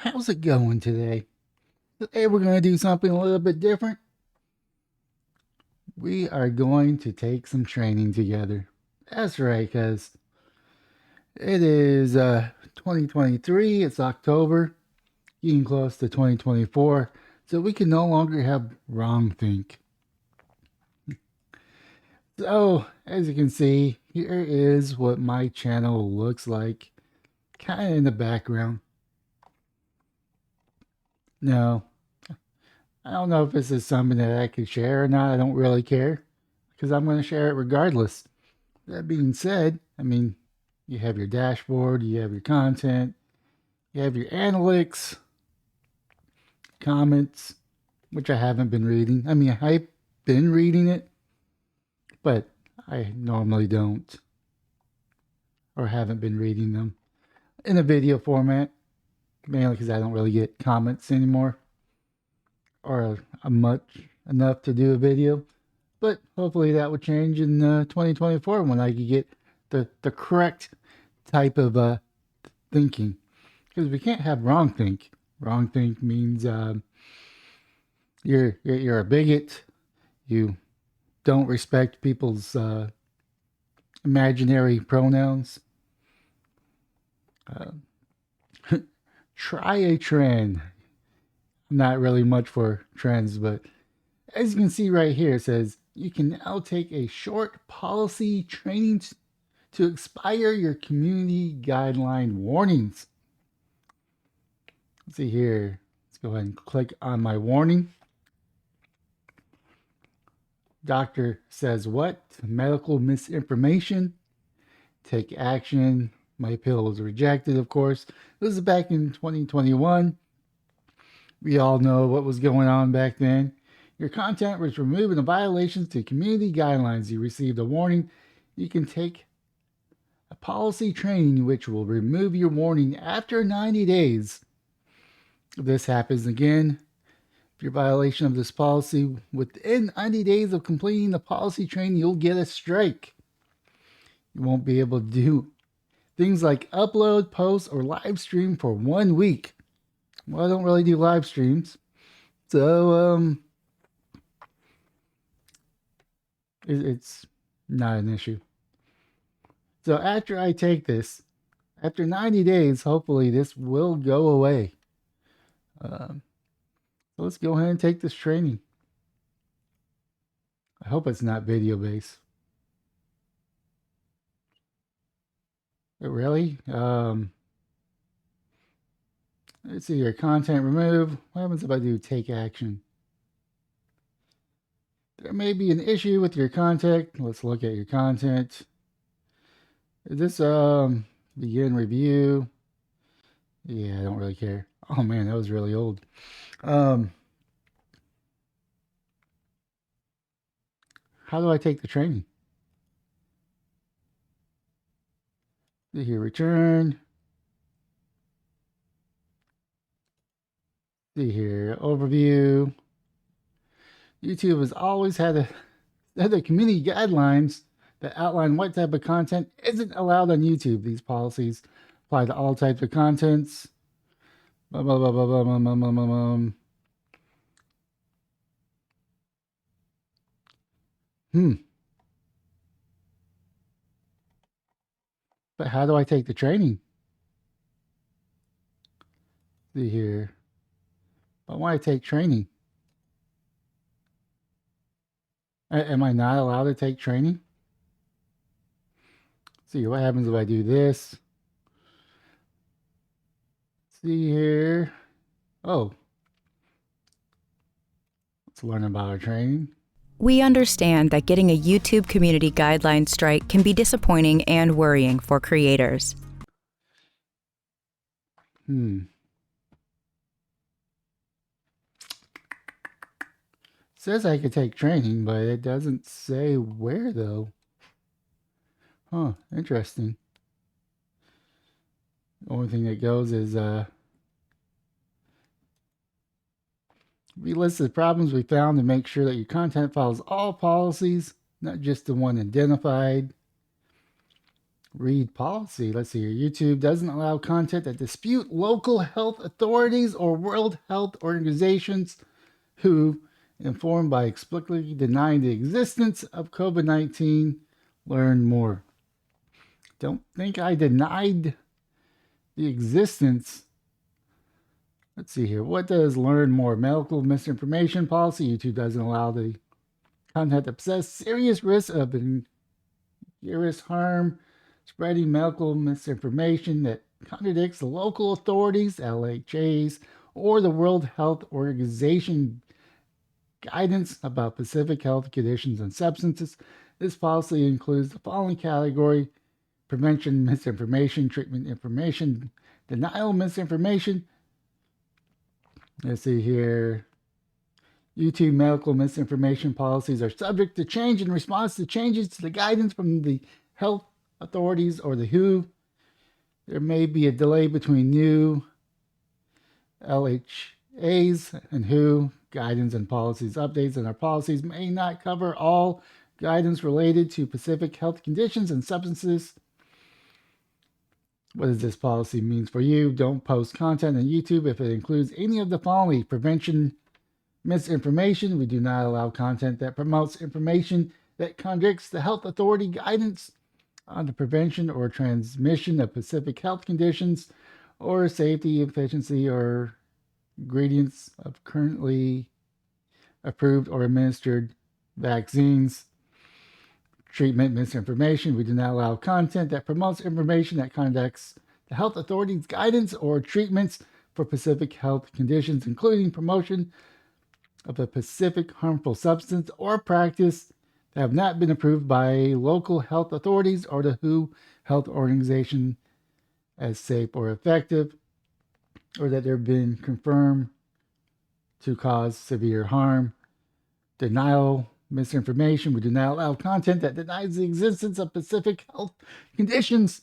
How's it going today? Today we're going to do something a little bit different. We are going to take some training together. That's right, because it is 2023, it's October, getting close to 2024, so we can no longer have wrong think. So, as you can see, here is what my channel looks like, kind of in the background. No, I don't know if this is something that I could share or not. I don't really care because I'm going to share it regardless. That being said, I mean, you have your dashboard, you have your content, you have your analytics, comments, which I haven't been reading. I mean, I've been reading it, but I normally don't or haven't been reading them in a video format, mainly because I don't really get comments anymore or much enough to do a video. But hopefully that will change in 2024 when I can get the correct type of thinking. Because we can't have wrong think. Wrong think means you're a bigot. You don't respect people's imaginary pronouns. Uh, try a trend. I'm not really much for trends, but as you can see right here, it says you can now take a short policy training to expire your community guideline warnings. Let's see here. Let's go ahead and click on my warning. Doctor says what? Medical misinformation. Take action. My appeal was rejected, of course. This is back in 2021. We all know what was going on back then. Your content was removed in violations to community guidelines. You received a warning. You can take a policy training which will remove your warning after 90 days. If this happens again, if you're violation of this policy within 90 days of completing the policy training, you'll get a strike. You won't be able to do things like upload, post, or live stream for 1 week. Well, I don't really do live streams, so it's not an issue. So after I take this, after 90 days, hopefully this will go away. So let's go ahead and take this training. I hope it's not video based. Really? Let's see here. Content remove. What happens if I do take action? There may be an issue with your content. Let's look at your content. Is this begin review? Yeah, I don't really care. Oh man, that was really old. How do I take the training? See here, return. See here, overview. YouTube has always had the community guidelines that outline what type of content isn't allowed on YouTube. These policies apply to all types of contents. Blah, blah, blah, blah, blah, blah, blah, blah, blah, blah. But how do I take the training? See here. I want to take training. Am I not allowed to take training? See what happens if I do this. See here. Oh. Let's learn about our training. We understand that getting a YouTube community guideline strike can be disappointing and worrying for creators. Says I could take training, but it doesn't say where though. Huh, interesting. The only thing that goes is we list the problems we found to make sure that your content follows all policies, not just the one identified. Read policy. Let's see here. YouTube doesn't allow content that dispute local health authorities or World Health Organizations who, informed by explicitly denying the existence of COVID-19, learn more. Don't think I denied the existence. Let's see here. What does learn more? Medical misinformation policy. YouTube doesn't allow the content that possess serious risk of injurious harm, spreading medical misinformation that contradicts the local authorities, LHAs, or the World Health Organization guidance about specific health conditions and substances. This policy includes the following category: prevention misinformation, treatment information, denial misinformation. Let's see here. YouTube medical misinformation policies are subject to change in response to changes to the guidance from the health authorities or the WHO. There may be a delay between new LHAs and WHO guidance and policies updates, and our policies may not cover all guidance related to specific health conditions and substances. What does this policy mean for you? Don't post content on YouTube if it includes any of the following: prevention misinformation. We do not allow content that promotes information that contradicts the health authority guidance on the prevention or transmission of specific health conditions or safety, efficiency, or ingredients of currently approved or administered vaccines. Treatment misinformation. We do not allow content that promotes information that contradicts the health authorities' guidance or treatments for specific health conditions, including promotion of a specific harmful substance or practice that have not been approved by local health authorities or the WHO Health Organization as safe or effective, or that they've been confirmed to cause severe harm. Denial misinformation. We do not allow content that denies the existence of specific health conditions.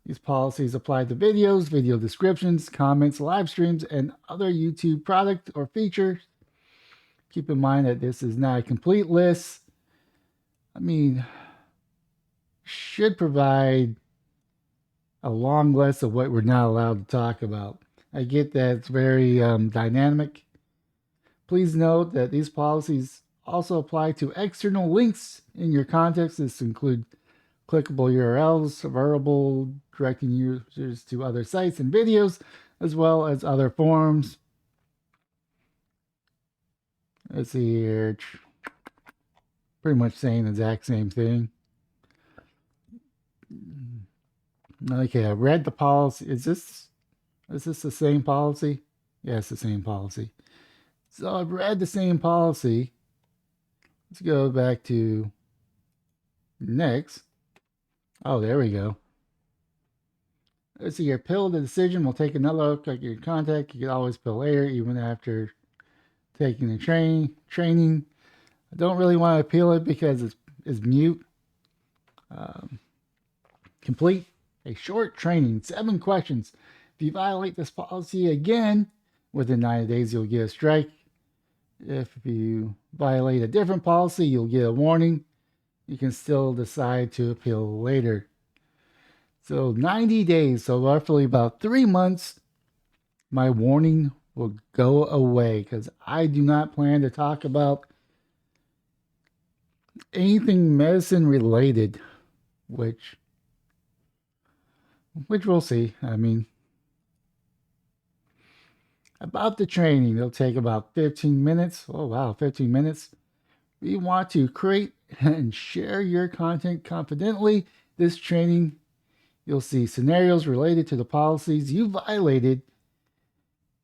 These policies apply to videos, video descriptions, comments, live streams, and other YouTube product or features. Keep in mind that this is not a complete list. I mean, should provide a long list of what we're not allowed to talk about. I get that it's very dynamic. Please note that these policies also apply to external links in your context. This includes clickable URLs, available directing users to other sites and videos, as well as other forums. Let's see here. Pretty much saying the exact same thing. Okay, I read the policy. Is this the same policy? Yeah, it's the same policy. So I've read the same policy. Let's go back to next. Oh, there we go. Let's see, your appeal the decision will take another look at your contact. You can always appeal later, even after taking the training. I don't really want to appeal it because it's mute. Complete a short training, 7 questions. If you violate this policy again, within 90 days, you'll get a strike. If you violate a different policy, you'll get a warning. You can still decide to appeal later. So 90 days, so roughly about 3 months, my warning will go away because I do not plan to talk about anything medicine related, which we'll see. I mean, about the training, it'll take about 15 minutes. Oh wow, 15 minutes. We want to create and share your content confidently. This training, you'll see scenarios related to the policies you violated.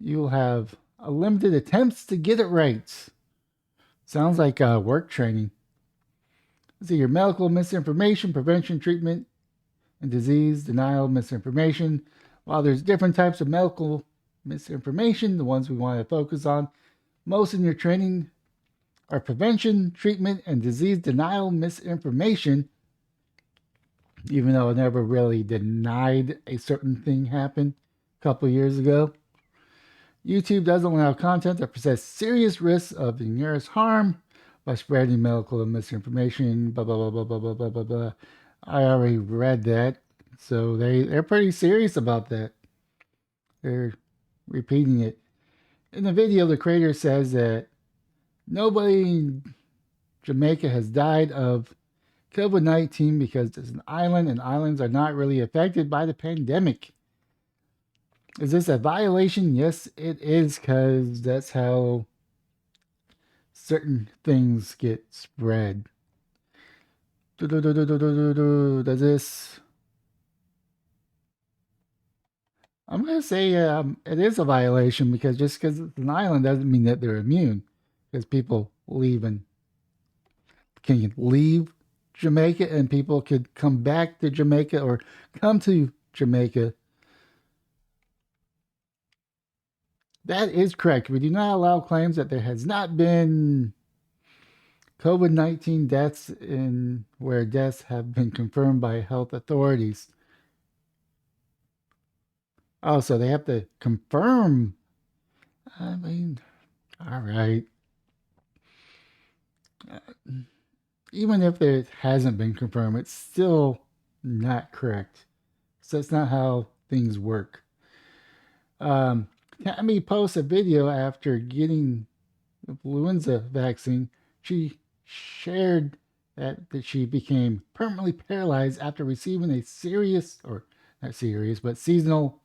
You'll have limited attempts to get it right. Sounds like work training. Let's see, your medical misinformation, prevention, treatment, and disease denial misinformation. While there's different types of medical misinformation, the ones we want to focus on most in your training are prevention, treatment, and disease denial misinformation. Even though I never really denied a certain thing happened a couple years ago. YouTube doesn't allow content that presents serious risks of injurious harm by spreading medical misinformation, blah, blah, blah, blah, blah, blah, blah, blah, blah. I already read that. So they're pretty serious about that. They're repeating it. In the video, the creator says that nobody in Jamaica has died of COVID-19 because it's an island and islands are not really affected by the pandemic. Is this a violation? Yes, it is, because that's how certain things get spread. Does this? I'm gonna say it is a violation, because just because it's an island doesn't mean that they're immune. Because people leave and can leave Jamaica, and people could come back to Jamaica or come to Jamaica. That is correct. We do not allow claims that there has not been COVID-19 deaths in where deaths have been confirmed by health authorities. Oh, so they have to confirm. I mean, all right. Even if it hasn't been confirmed, it's still not correct. So that's not how things work. Um, Tammy posts a video after getting the influenza vaccine. She shared that she became permanently paralyzed after receiving a serious, or not serious, but seasonal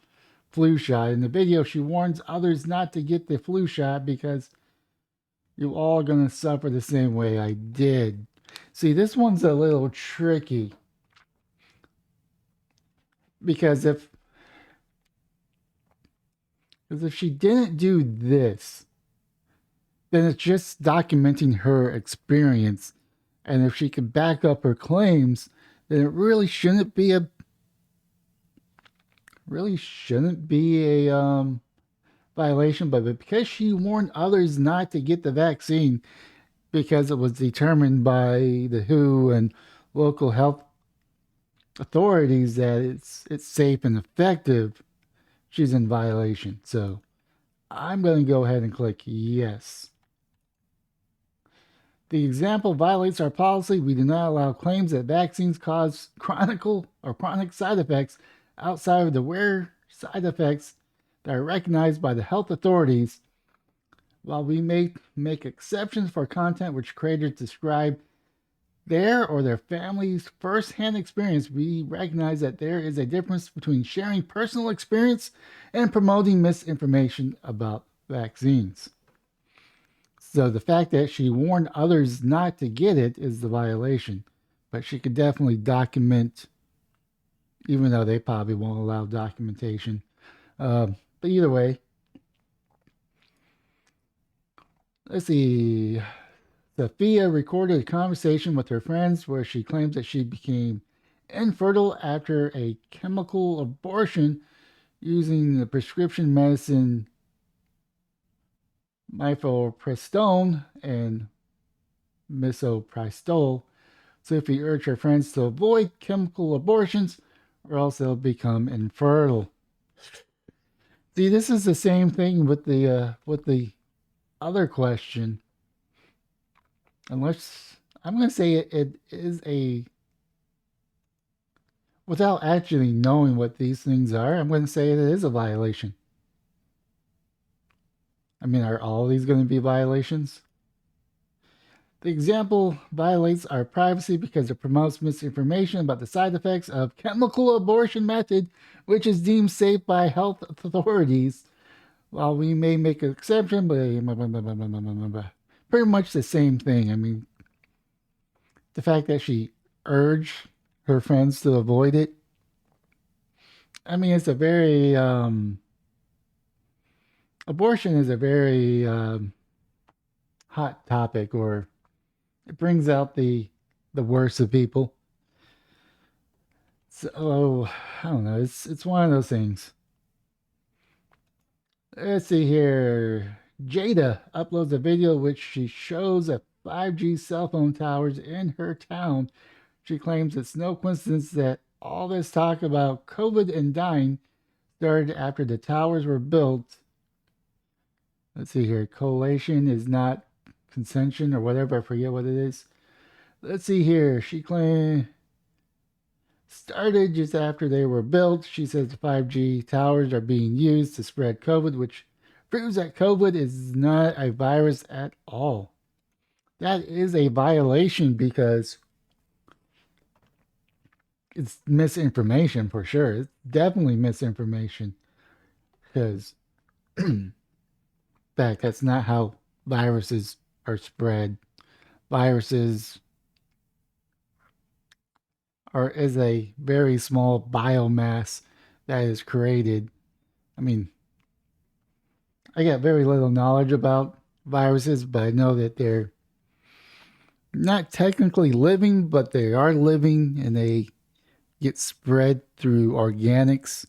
flu shot. In the video, she warns others not to get the flu shot because you're all going to suffer the same way I did. See, this one's a little tricky, because if she didn't do this, then it's just documenting her experience. And if she could back up her claims, then it really shouldn't be a violation. But because she warned others not to get the vaccine because it was determined by the WHO and local health authorities that it's safe and effective, she's in violation. So I'm going to go ahead and click yes. The example violates our policy. We do not allow claims that vaccines cause chronic side effects outside of the rare side effects that are recognized by the health authorities. While we may make exceptions for content which creators describe their or their family's first-hand experience, we recognize that there is a difference between sharing personal experience and promoting misinformation about vaccines. So the fact that she warned others not to get it is the violation. But she could definitely document, even though they probably won't allow documentation. But either way, let's see. Sophia recorded a conversation with her friends where she claims that she became infertile after a chemical abortion using the prescription medicine mifepristone and misoprostol. Sophie urged her friends to avoid chemical abortions or else they'll become infertile. See, this is the same thing with the other question. Unless I'm going to say it is a, without actually knowing what these things are, I'm going to say it is a violation. I mean, are all of these going to be violations? The example violates our privacy because it promotes misinformation about the side effects of chemical abortion method, which is deemed safe by health authorities. While we may make an exception, but pretty much the same thing. I mean, the fact that she urged her friends to avoid it. I mean, it's a very abortion is a very hot topic, or it brings out the worst of people. So I don't know. It's one of those things. Let's see here. Jada uploads a video which she shows a 5G cell phone towers in her town. She claims it's no coincidence that all this talk about COVID and dying started after the towers were built. Let's see here. Collation is not consension or whatever. I forget what it is. Let's see here. She claimed started just after they were built. She says the 5G towers are being used to spread COVID, which proves that COVID is not a virus at all. That is a violation because it's misinformation for sure. It's definitely misinformation because, in fact, that's not how viruses are spread. Viruses is a very small biomass that is created. I mean, I got very little knowledge about viruses, but I know that they're not technically living, but they are living and they get spread through organics,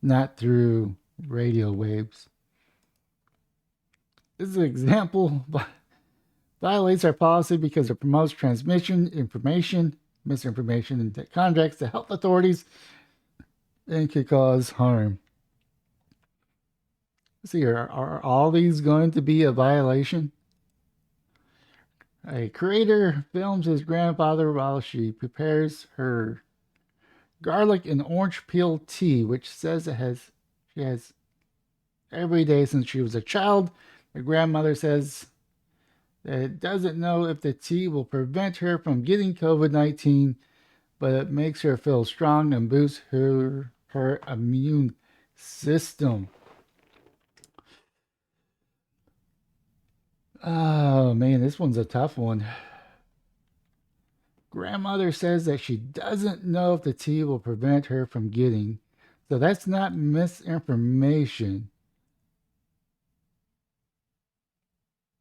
not through radio waves. This is an example violates our policy because it promotes transmission, information, misinformation, and contracts to health authorities and could cause harm. Let's see, are all these going to be a violation? A creator films his grandfather while she prepares her garlic and orange peel tea, which says she has every day since she was a child. Her grandmother says that it doesn't know if the tea will prevent her from getting COVID-19, but it makes her feel strong and boosts her immune system. Oh man, this one's a tough one. Grandmother says that she doesn't know if the tea will prevent her from getting. So that's not misinformation.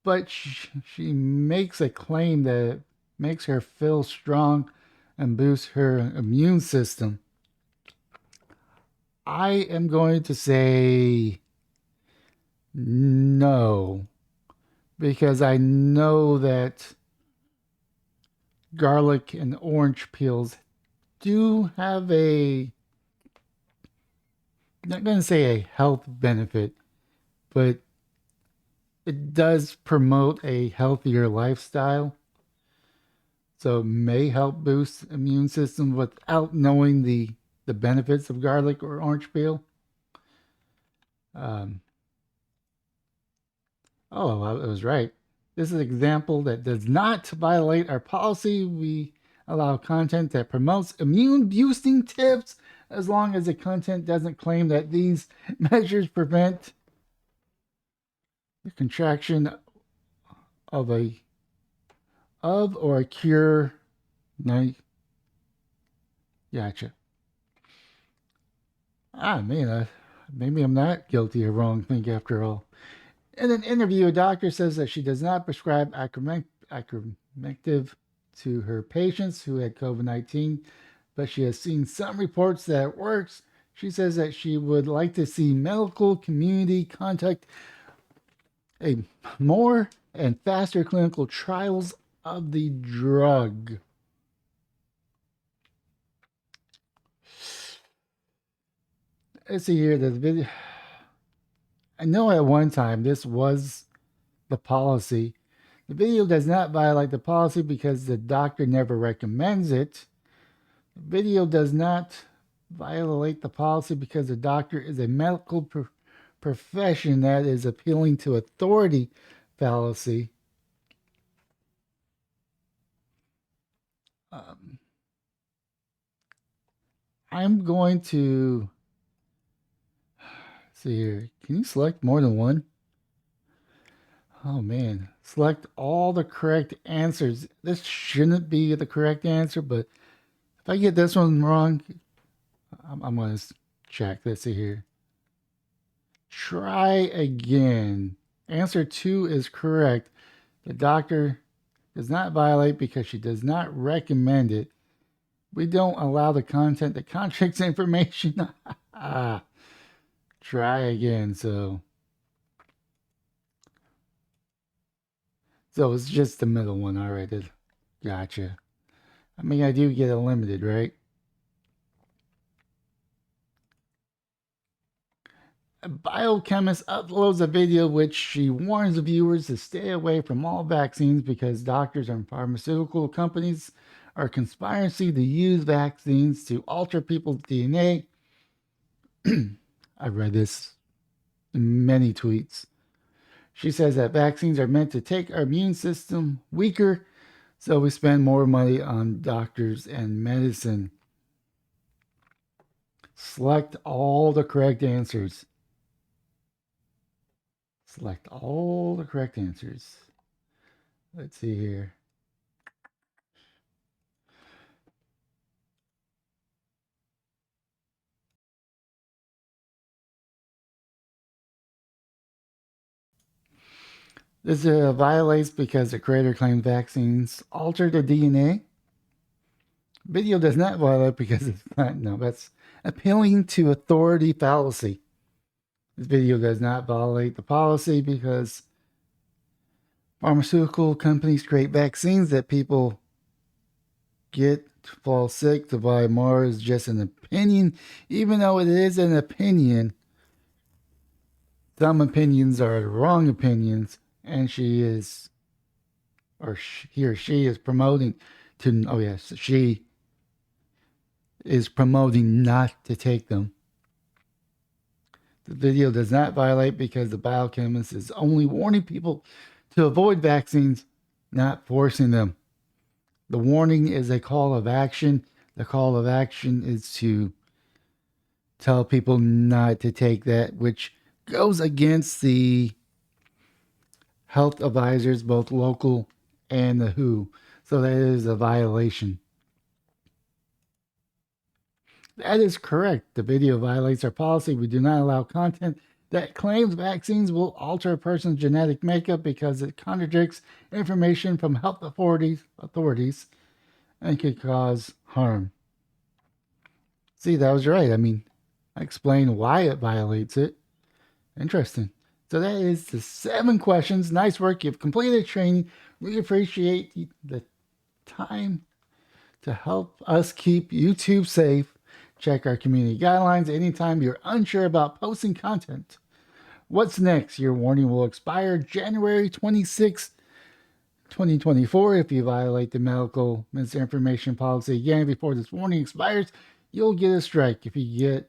But she makes a claim that it makes her feel strong and boosts her immune system. I am going to say no, because I know that garlic and orange peels do have I'm not going to say a health benefit, but it does promote a healthier lifestyle. So it may help boost immune system without knowing the benefits of garlic or orange peel. Um, oh, well, it was right. This is an example that does not violate our policy. We allow content that promotes immune boosting tips as long as the content doesn't claim that these measures prevent the contraction of or a cure. No, gotcha. Man, maybe I'm not guilty of wrong think after all. In an interview, a doctor says that she does not prescribe ivermectin to her patients who had COVID-19, but she has seen some reports that it works. She says that she would like to see medical community conduct a more and faster clinical trials of the drug. Let's see here. The video. I know at one time this was the policy. The video does not violate the policy because the doctor never recommends it. The video does not violate the policy because the doctor is a medical profession that is appealing to authority fallacy. Um, I'm going to see here. Can you select more than one? Oh man, select all the correct answers. This shouldn't be the correct answer, but if I get this one wrong, I'm going to check. Let's see here. Try again. Answer 2 is correct. The doctor does not violate because she does not recommend it. We don't allow the content that contradicts information. Try again. So it's just the middle one. All right. Gotcha. I mean, I do get a limited, right? A biochemist uploads a video which she warns the viewers to stay away from all vaccines because doctors and pharmaceutical companies or conspiracy to use vaccines to alter people's DNA. I read this in many tweets. She says that vaccines are meant to take our immune system weaker, so we spend more money on doctors and medicine. Select all the correct answers. Select all the correct answers. Let's see here. This violates because the creator claims vaccines alter the DNA. Video does not violate because it's not. No, that's appealing to authority fallacy. This video does not violate the policy because pharmaceutical companies create vaccines that people get to fall sick to buy more is just an opinion. Even though it is an opinion, some opinions are the wrong opinions, and she is, or he or she is promoting to, oh yes, she is promoting not to take them. The video does not violate because the biochemist is only warning people to avoid vaccines, not forcing them. The warning is a call of action. The call of action is to tell people not to take that, which goes against the health advisors, both local and the WHO. So that is a violation. That is correct. The video violates our policy. We do not allow content that claims vaccines will alter a person's genetic makeup because it contradicts information from health authorities and could cause harm. See, that was right. I mean, I explained why it violates it. Interesting. So that is the 7 questions. Nice work. You've completed training. We appreciate the time to help us keep YouTube safe. Check our community guidelines anytime you're unsure about posting content. What's next? Your warning will expire January 26, 2024. If you violate the medical misinformation policy again before this warning expires, you'll get a strike. If you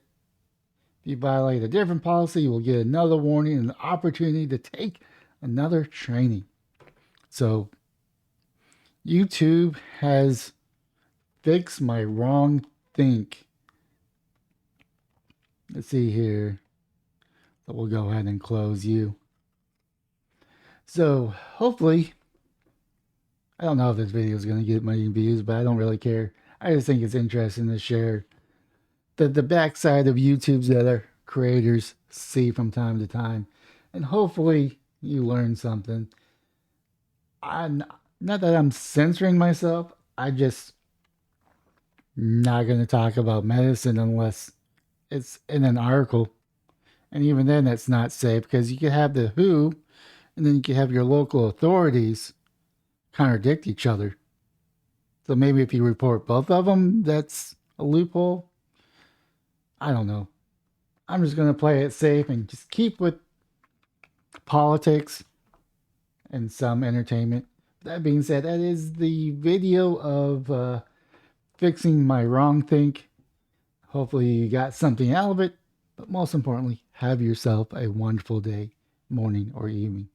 violate a different policy, you will get another warning and an opportunity to take another training. So YouTube has fixed my wrong think. Let's see here. So we'll go ahead and close you. So hopefully, I don't know if this video is going to get many views, but I don't really care. I just think it's interesting to share the backside of YouTube's that our creators see from time to time. And hopefully you learn something. Not that I'm censoring myself. I just not going to talk about medicine unless it's in an article. And even then, that's not safe because you could have the WHO and then you could have your local authorities contradict each other. So maybe if you report both of them, that's a loophole. I don't know. I'm just going to play it safe and just keep with politics and some entertainment. That being said, that is the video of fixing my wrong think. Hopefully you got something out of it. But most importantly, have yourself a wonderful day, morning, or evening.